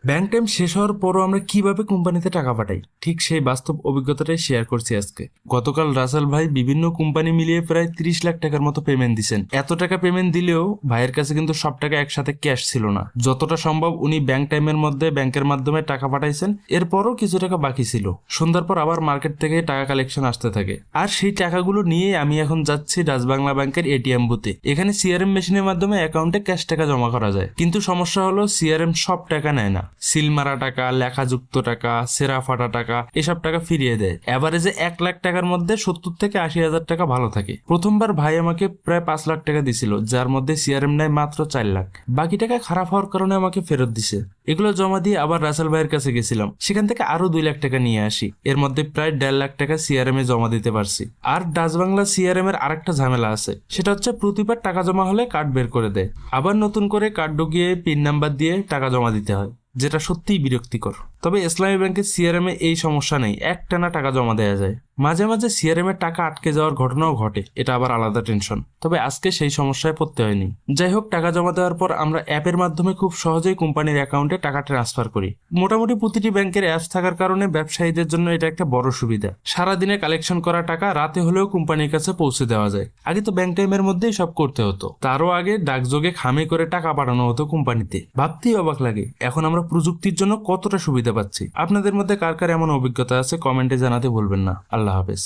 Bank time শেষ হওয়ার পরও আমরা কিভাবে কোম্পানিতে টাকা পাঠাই, ঠিক সেই বাস্তব অভিজ্ঞতাটাই শেয়ার করছি আজকে। গতকাল রাসেল ভাই বিভিন্ন কোম্পানি মিলিয়ে প্রায় 30 লাখ টাকার মতো পেমেন্ট দিছেন। এত টাকা পেমেন্ট দিলেও ভাইয়ের কাছে কিন্তু সব টাকা একসাথে ক্যাশ ছিল না। যতটা সম্ভব উনি ব্যাংক টাইমের মধ্যে ব্যাংকের মাধ্যমে টাকা পাঠাইছেন, এরপরও কিছু টাকা বাকি ছিল। সন্ধ্যার পর আবার মার্কেট থেকে টাকা কালেকশন আসতে থাকে, আর সেই টাকাগুলো নিয়ে আমি এখন যাচ্ছি ডাচ বাংলা ব্যাংকের এটিএম বুথে। এখানে সিআরএম মেশিনের মাধ্যমে অ্যাকাউন্টে ক্যাশ টাকা জমা করা যায়, কিন্তু সমস্যা হলো সিআরএম সব টাকা নেয় না। সিল মারা টাকা, লেখাযুক্ত টাকা, সেরা ফাটা টাকা এসব টাকা ফিরিয়ে দেয়। এভারেজে 1 লাখ টাকার মধ্যে 70 থেকে 80 হাজার টাকা ভালো থাকে। প্রথমবার ভাই আমাকে প্রায় 5 লাখ টাকা দিছিল, যার মধ্যে সিআরএম নেয় মাত্র 4 লাখ। বাকি টাকা খারাপ হওয়ার কারণে আমাকে ফেরত দিছে। এগুলো জমা দিয়ে আবার রাসেল ভাইয়ের কাছে গেছিলাম, সেখান থেকে আরো 2 লাখ টাকা নিয়ে আসি। এর মধ্যে প্রায় 1.5 লাখ টাকা সিআরএম এ জমা দিতে পারছি। আর ডাচ বাংলা সিআরএম এর আরেকটা ঝামেলা আছে, সেটা হচ্ছে প্রতিবার টাকা জমা হলে কার্ড বের করে দেয়, আবার নতুন করে কার্ড ঢুকিয়ে পিন নাম্বার দিয়ে টাকা জমা দিতে হয়, যেটা সত্যিই বিরক্তিকর। তবে ইসলামী ব্যাংকের সিআরএম এ এই সমস্যা নেই, একটানা টাকা জমা দেওয়া যায়। মাঝে মাঝে সিআরএম এর টাকা আটকে যাওয়ার ঘটনাও ঘটে, এটা আবার আলাদা টেনশন। তবে আজকে সেই সমস্যায় পড়তে হয়নি। যাই হোক, টাকা জমা দেওয়ার পর আমরা অ্যাপের মাধ্যমে খুব সহজেই কোম্পানির অ্যাকাউন্টে টাকা ট্রান্সফার করি। মোটামুটি প্রতিটি ব্যাংকের অ্যাপস থাকার কারণে ব্যবসায়ীদের জন্য এটা একটা বড় সুবিধা। সারাদিনে কালেকশন করা টাকা রাতে হলেও কোম্পানির কাছে পৌঁছে দেওয়া যায়। আগে তো ব্যাংক টাইমের মধ্যেই সব করতে হতো, তারও আগে ডাকযোগে খামে করে টাকা পাঠানো হতো কোম্পানিতে। ভাবতেই অবাক লাগে এখন আমরা প্রযুক্তির জন্য কতটা সুবিধা পাচ্ছি। আপনাদের মধ্যে কার কার এমন অভিজ্ঞতা আছে কমেন্টে জানাতে ভুলবেন না। আল্লাহ হাফেজ।